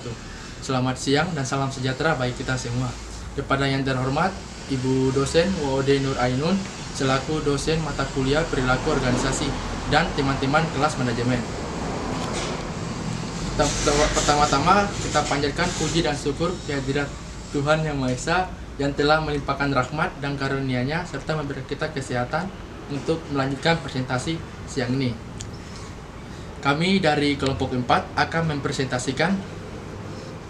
wabarakatuh. Selamat siang dan salam sejahtera bagi kita semua. Kepada yang terhormat, Ibu dosen WOD Nur Ainun selaku dosen mata kuliah perilaku organisasi dan teman-teman kelas manajemen. Pertama-tama kita panjatkan puji dan syukur kehadirat Tuhan Yang Maha Esa yang telah melimpahkan rahmat dan karunia-Nya serta memberi kita kesehatan untuk melanjutkan presentasi siang ini. Kami dari kelompok 4 akan mempresentasikan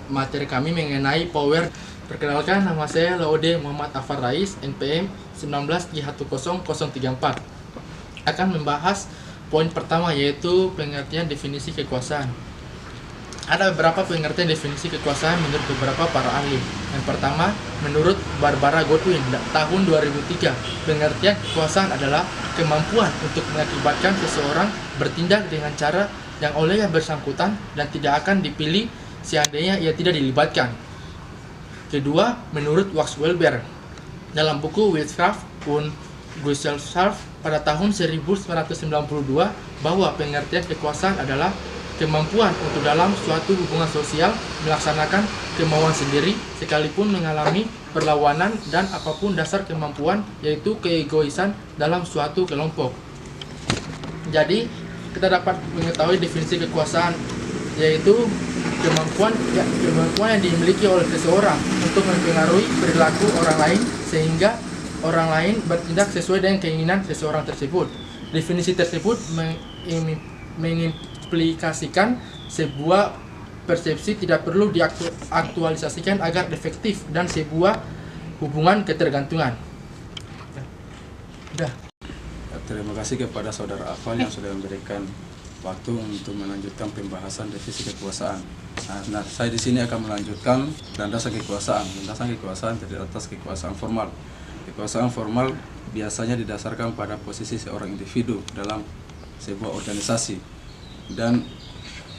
materi kami mengenai power. Perkenalkan, nama saya Laude Muhammad Afar Rais, NPM 19J10034. Akan membahas poin pertama, yaitu pengertian definisi kekuasaan. Ada beberapa pengertian definisi kekuasaan menurut beberapa para ahli. Yang pertama, menurut Barbara Goodwin tahun 2003, pengertian kekuasaan adalah kemampuan untuk mengakibatkan seseorang bertindak dengan cara yang olehnya bersangkutan dan tidak akan dipilih seandainya ia tidak dilibatkan. Kedua, menurut Max Weber dalam buku Witchcraft und Gesellschaft pada tahun 1992, bahwa pengertian kekuasaan adalah kemampuan untuk dalam suatu hubungan sosial melaksanakan kemauan sendiri sekalipun mengalami perlawanan dan apapun dasar kemampuan, yaitu keegoisan dalam suatu kelompok. Jadi kita dapat mengetahui definisi kekuasaan, yaitu kemampuan yang dimiliki oleh seseorang untuk mempengaruhi perilaku orang lain sehingga orang lain bertindak sesuai dengan keinginan seseorang tersebut. Definisi tersebut mengimplikasikan sebuah persepsi tidak perlu diaktualisasikan agar efektif dan sebuah hubungan ketergantungan. Terima kasih kepada Saudara Afal yang sudah memberikan waktu untuk melanjutkan pembahasan definisi kekuasaan. Nah, saya di sini akan melanjutkan landasan kekuasaan. Landasan kekuasaan terdiri atas kekuasaan formal. Kekuasaan formal biasanya didasarkan pada posisi seorang individu dalam sebuah organisasi. Dan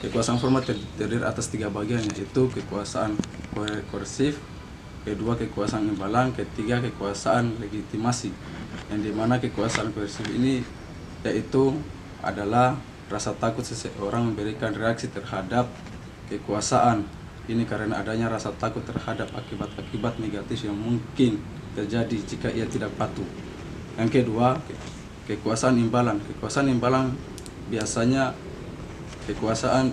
kekuasaan formal terdiri atas 3 bagian, yaitu kekuasaan koersif, kedua kekuasaan imbalan, ketiga kekuasaan legitimasi. Yang dimana kekuasaan koersif ini yaitu adalah rasa takut seseorang memberikan reaksi terhadap kekuasaan. Ini karena adanya rasa takut terhadap akibat-akibat negatif yang mungkin terjadi jika ia tidak patuh. Yang kedua, kekuasaan imbalan. Kekuasaan imbalan biasanya kekuasaan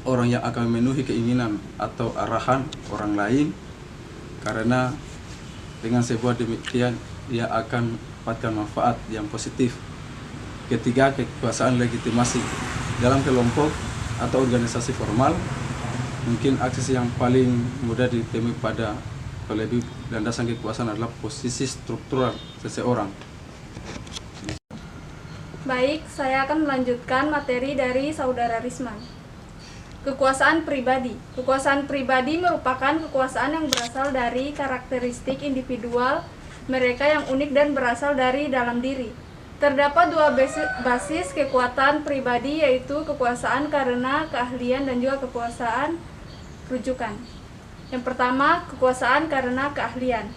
orang yang akan memenuhi keinginan atau arahan orang lain, karena dengan sebuah demikian ia akan mendapatkan manfaat yang positif. Ketiga, kekuasaan legitimasi. Dalam kelompok atau organisasi formal, mungkin akses yang paling mudah ditemui pada lebih landasan kekuasaan adalah posisi struktural seseorang. Baik, saya akan melanjutkan materi dari Saudara Risman. Kekuasaan pribadi. Kekuasaan pribadi merupakan kekuasaan yang berasal dari karakteristik individual mereka yang unik dan berasal dari dalam diri. Terdapat 2 basis kekuatan pribadi, yaitu kekuasaan karena keahlian dan juga kekuasaan rujukan. Yang pertama, kekuasaan karena keahlian.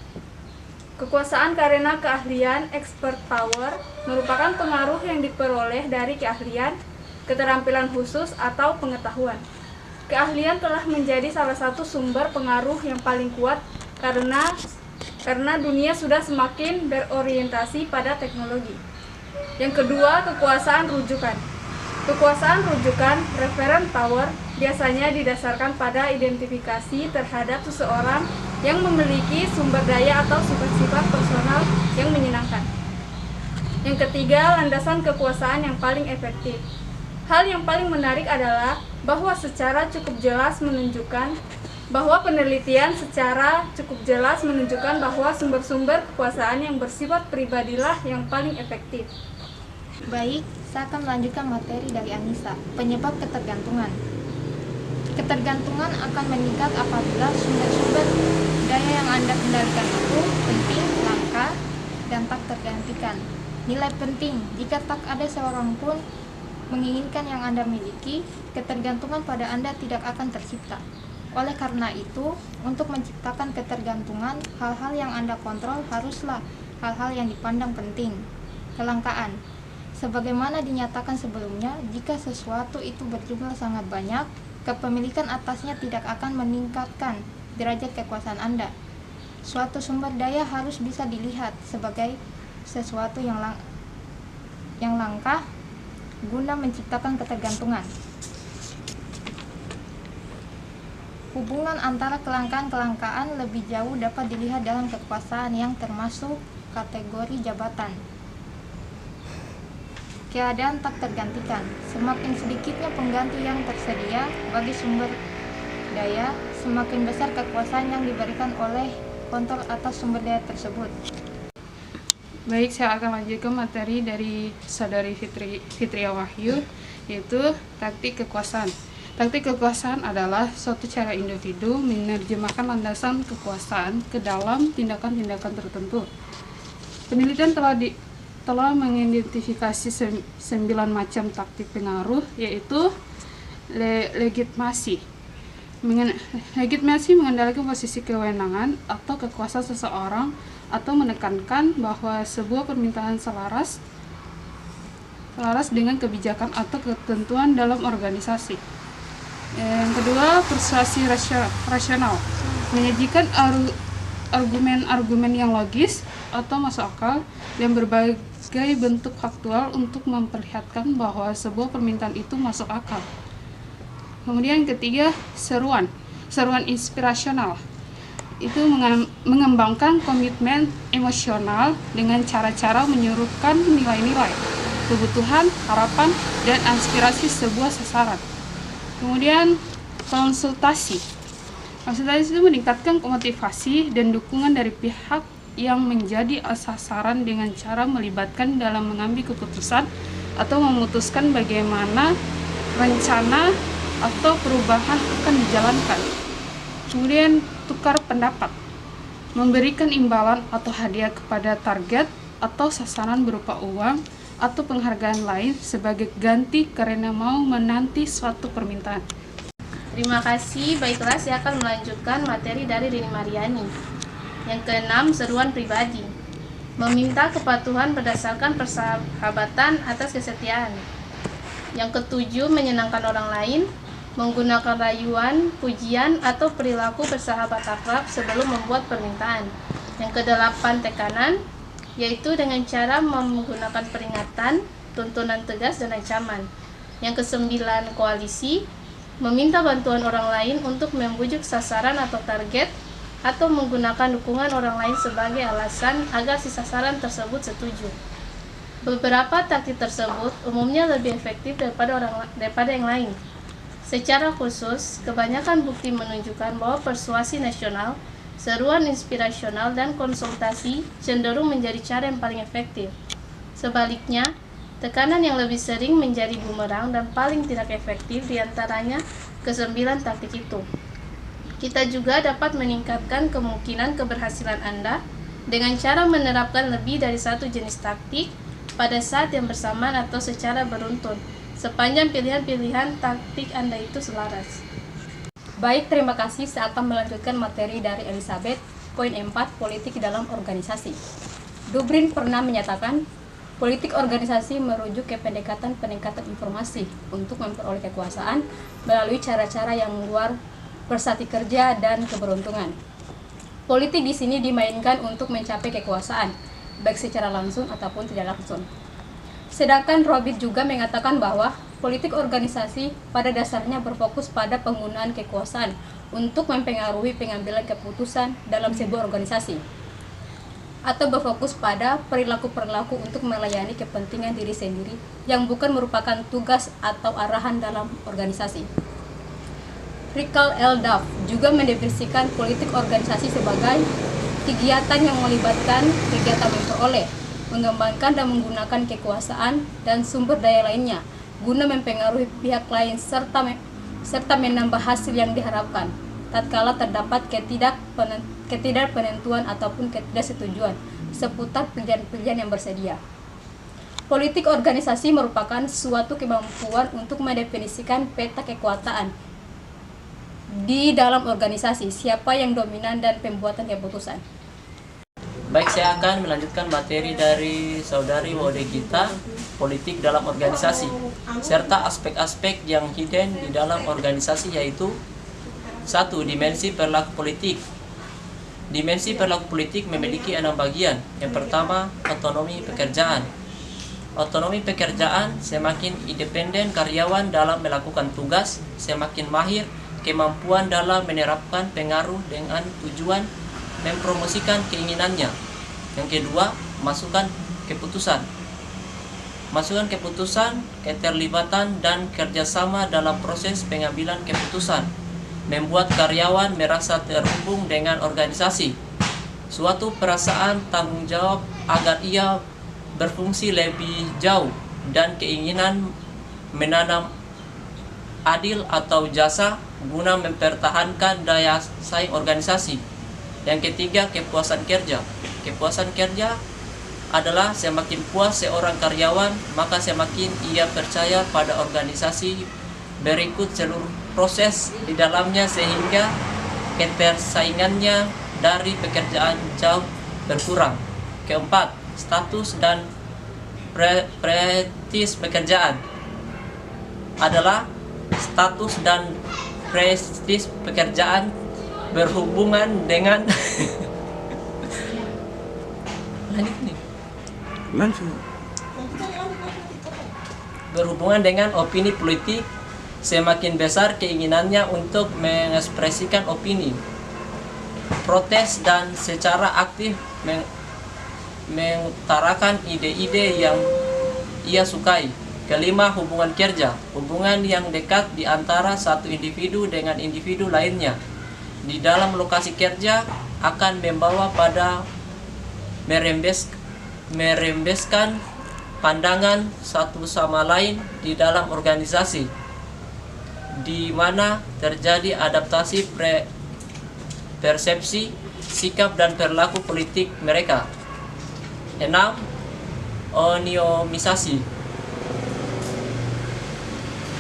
Kekuasaan karena keahlian, expert power, merupakan pengaruh yang diperoleh dari keahlian, keterampilan khusus, atau pengetahuan. Keahlian telah menjadi salah satu sumber pengaruh yang paling kuat karena dunia sudah semakin berorientasi pada teknologi. Yang kedua, kekuasaan rujukan. Kekuasaan rujukan, referent power, biasanya didasarkan pada identifikasi terhadap seseorang yang memiliki sumber daya atau sifat-sifat personal yang menyenangkan. Yang ketiga, landasan kekuasaan yang paling efektif. Hal yang paling menarik adalah bahwa penelitian secara cukup jelas menunjukkan bahwa sumber-sumber kekuasaan yang bersifat pribadilah yang paling efektif. Baik, saya akan melanjutkan materi dari Anissa, penyebab ketergantungan. Ketergantungan akan meningkat apabila sumber-sumber daya yang Anda kendalikan itu penting, langka, dan tak tergantikan. Nilai penting, jika tak ada seorang pun menginginkan yang Anda miliki, ketergantungan pada Anda tidak akan tercipta. Oleh karena itu, untuk menciptakan ketergantungan, hal-hal yang Anda kontrol haruslah hal-hal yang dipandang penting. Kelangkaan. Sebagaimana dinyatakan sebelumnya, jika sesuatu itu berjumlah sangat banyak, Kepemilikan atasnya tidak akan meningkatkan derajat kekuasaan Anda. Suatu sumber daya harus bisa dilihat sebagai sesuatu yang langka guna menciptakan ketergantungan. Hubungan antara kelangkaan-kelangkaan lebih jauh dapat dilihat dalam kekuasaan yang termasuk kategori jabatan. Keadaan tak tergantikan. Semakin sedikitnya pengganti yang tersedia bagi sumber daya, semakin besar kekuasaan yang diberikan oleh kontrol atas sumber daya tersebut. Baik, saya akan lanjutkan materi dari Saudari Fitria Wahyu, yaitu taktik kekuasaan. Taktik kekuasaan adalah suatu cara individu menerjemahkan landasan kekuasaan ke dalam tindakan-tindakan tertentu. Penelitian telah mengidentifikasi 9 macam taktik pengaruh, yaitu legitimasi. Legitimasi mengendalikan posisi kewenangan atau kekuasaan seseorang atau menekankan bahwa sebuah permintaan selaras dengan kebijakan atau ketentuan dalam organisasi. Yang kedua, persuasi rasional, menyajikan argumen-argumen yang logis atau masuk akal dan berbagai bentuk faktual untuk memperlihatkan bahwa sebuah permintaan itu masuk akal. Kemudian yang ketiga, seruan inspirasional, itu mengembangkan komitmen emosional dengan cara-cara menyuruhkan nilai-nilai, kebutuhan, harapan, dan aspirasi sebuah sasaran. Kemudian konsultasi itu meningkatkan motivasi dan dukungan dari pihak yang menjadi sasaran dengan cara melibatkan dalam mengambil keputusan atau memutuskan bagaimana rencana atau perubahan akan dijalankan. Kemudian tukar pendapat, memberikan imbalan atau hadiah kepada target atau sasaran berupa uang atau penghargaan lain sebagai ganti karena mau menanti suatu permintaan. Terima kasih. Baiklah, saya akan melanjutkan materi dari Rini Mariani. Yang keenam, seruan pribadi. Meminta kepatuhan berdasarkan persahabatan atas kesetiaan. Yang ketujuh, menyenangkan orang lain, menggunakan rayuan, pujian, atau perilaku bersahabat akrab sebelum membuat permintaan. Yang kedelapan, tekanan, yaitu dengan cara menggunakan peringatan, tuntunan tegas, dan ancaman. Yang kesembilan, koalisi, meminta bantuan orang lain untuk membujuk sasaran atau target, atau menggunakan dukungan orang lain sebagai alasan agar si sasaran tersebut setuju. Beberapa taktik tersebut umumnya lebih efektif daripada yang lain. Secara khusus, kebanyakan bukti menunjukkan bahwa persuasi nasional, seruan inspirasional, dan konsultasi cenderung menjadi cara yang paling efektif. Sebaliknya, tekanan yang lebih sering menjadi bumerang dan paling tidak efektif diantaranya ke-9 taktik itu. Kita juga dapat meningkatkan kemungkinan keberhasilan Anda dengan cara menerapkan lebih dari satu jenis taktik pada saat yang bersamaan atau secara beruntun, sepanjang pilihan-pilihan taktik Anda itu selaras. Baik, terima kasih. Saya akan melanjutkan materi dari Elizabeth. Poin 4, politik dalam organisasi. Dubrin pernah menyatakan, politik organisasi merujuk ke pendekatan peningkatan informasi untuk memperoleh kekuasaan melalui cara-cara yang luar bersati kerja dan keberuntungan. Politik di sini dimainkan untuk mencapai kekuasaan, baik secara langsung ataupun tidak langsung. Sedangkan Robert juga mengatakan bahwa politik organisasi pada dasarnya berfokus pada penggunaan kekuasaan untuk mempengaruhi pengambilan keputusan dalam sebuah organisasi, atau berfokus pada perilaku-perilaku untuk melayani kepentingan diri sendiri yang bukan merupakan tugas atau arahan dalam organisasi. Rikal L. Duff juga mendefinisikan politik organisasi sebagai kegiatan yang melibatkan kegiatan memperoleh, mengembangkan dan menggunakan kekuasaan dan sumber daya lainnya guna mempengaruhi pihak lain serta menambah hasil yang diharapkan tatkala terdapat ketidakpenentuan ataupun ketidaksetujuan seputar pilihan-pilihan yang bersedia. Politik organisasi merupakan suatu kemampuan untuk mendefinisikan peta kekuasaan di dalam organisasi, siapa yang dominan dan pembuatan keputusan. Baik, saya akan melanjutkan materi dari saudari Wode kita, politik dalam organisasi, serta aspek-aspek yang hidden di dalam organisasi, yaitu 1. Dimensi perilaku politik. Dimensi perilaku politik memiliki 6 bagian. Yang pertama, otonomi pekerjaan. Otonomi pekerjaan, semakin independen karyawan dalam melakukan tugas, semakin mahir kemampuan dalam menerapkan pengaruh dengan tujuan mempromosikan keinginannya. Yang kedua, masukan keputusan. Masukan keputusan, keterlibatan dan kerjasama dalam proses pengambilan keputusan, membuat karyawan merasa terhubung dengan organisasi. Suatu perasaan tanggung jawab agar ia berfungsi lebih jauh dan keinginan menanam adil atau jasa guna mempertahankan daya saing organisasi. Yang ketiga, kepuasan kerja. Kepuasan kerja adalah semakin puas seorang karyawan, maka semakin ia percaya pada organisasi berikut seluruh proses di dalamnya, sehingga ketersaingannya dari pekerjaan jauh berkurang. Keempat, status dan prestis pekerjaan adalah status dan prestis pekerjaan berhubungan dengan berhubungan dengan opini politik. Semakin besar keinginannya untuk mengekspresikan opini, protes dan secara aktif mengutarakan ide-ide yang ia sukai. Kelima, hubungan kerja. Hubungan yang dekat di antara satu individu dengan individu lainnya di dalam lokasi kerja akan membawa pada merembeskan pandangan satu sama lain di dalam organisasi, di mana terjadi adaptasi persepsi, sikap dan perilaku politik mereka. 6. Oniomisasi.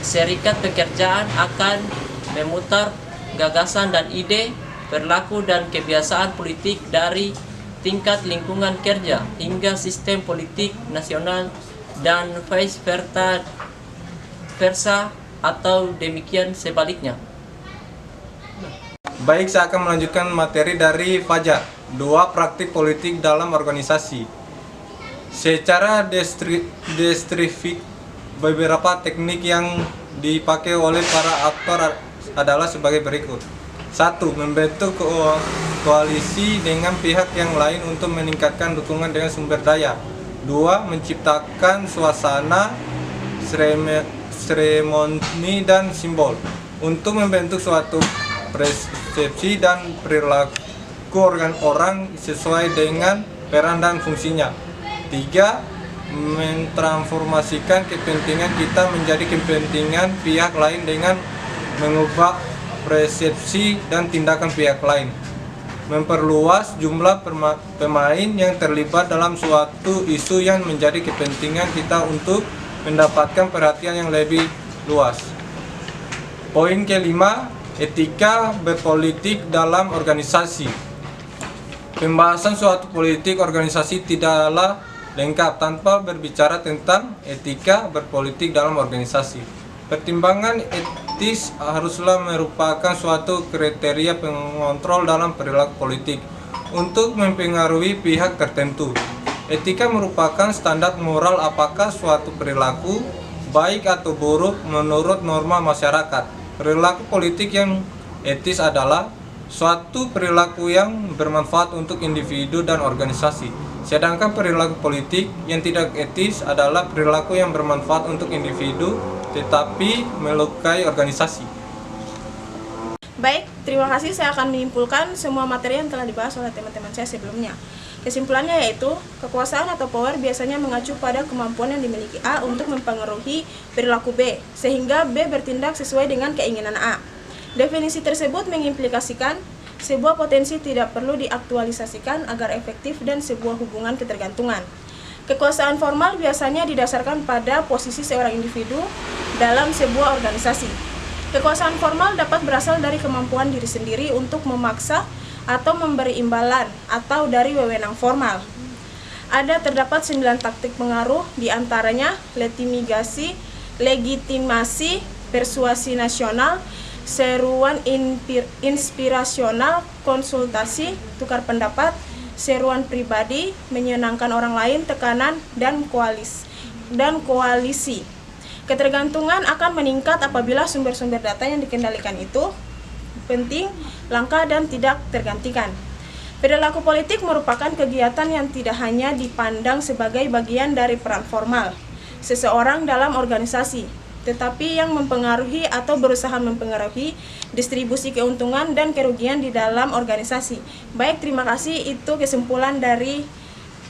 Serikat pekerjaan akan memutar gagasan dan ide, perilaku dan kebiasaan politik dari tingkat lingkungan kerja hingga sistem politik nasional dan vice versa atau demikian sebaliknya. Baik, saya akan melanjutkan materi dari Fajar, 2. Praktik politik dalam organisasi. Secara deskriptif, beberapa teknik yang dipakai oleh para aktor adalah sebagai berikut. 1. Membentuk koalisi dengan pihak yang lain untuk meningkatkan dukungan dengan sumber daya. 2. Menciptakan suasana, seremoni dan simbol untuk membentuk suatu persepsi dan perilaku orang sesuai dengan peran dan fungsinya. 3. Mentransformasikan kepentingan kita menjadi kepentingan pihak lain dengan mengubah persepsi dan tindakan pihak lain. Memperluas jumlah pemain yang terlibat dalam suatu isu yang menjadi kepentingan kita untuk mendapatkan perhatian yang lebih luas. Poin kelima, etika berpolitik dalam organisasi. Pembahasan suatu politik organisasi tidaklah lengkap tanpa berbicara tentang etika berpolitik dalam organisasi. Pertimbangan etis haruslah merupakan suatu kriteria pengontrol dalam perilaku politik untuk mempengaruhi pihak tertentu. Etika merupakan standar moral apakah suatu perilaku baik atau buruk menurut norma masyarakat. Perilaku politik yang etis adalah suatu perilaku yang bermanfaat untuk individu dan organisasi. Sedangkan perilaku politik yang tidak etis adalah perilaku yang bermanfaat untuk individu tetapi melukai organisasi. Baik, terima kasih. Saya akan menyimpulkan semua materi yang telah dibahas oleh teman-teman saya sebelumnya. Kesimpulannya yaitu, kekuasaan atau power biasanya mengacu pada kemampuan yang dimiliki A untuk mempengaruhi perilaku B, sehingga B bertindak sesuai dengan keinginan A. Definisi tersebut mengimplikasikan sebuah potensi tidak perlu diaktualisasikan agar efektif dan sebuah hubungan ketergantungan. Kekuasaan formal biasanya didasarkan pada posisi seorang individu dalam sebuah organisasi. Kekuasaan formal dapat berasal dari kemampuan diri sendiri untuk memaksa atau memberi imbalan atau dari wewenang formal. Terdapat 9 taktik pengaruh, diantaranya legitimasi, persuasi nasional, seruan inspirasional, konsultasi, tukar pendapat, seruan pribadi, menyenangkan orang lain, tekanan, dan koalisi. Ketergantungan akan meningkat apabila sumber-sumber data yang dikendalikan itu penting, langka, dan tidak tergantikan. Perilaku politik merupakan kegiatan yang tidak hanya dipandang sebagai bagian dari peran formal seseorang dalam organisasi, tetapi yang mempengaruhi atau berusaha mempengaruhi distribusi keuntungan dan kerugian di dalam organisasi. Baik, terima kasih. Itu kesimpulan dari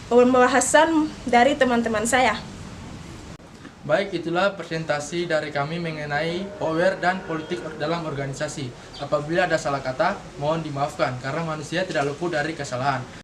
pembahasan dari teman-teman saya. Baik, itulah presentasi dari kami mengenai power dan politik dalam organisasi. Apabila ada salah kata, mohon dimaafkan karena manusia tidak luput dari kesalahan.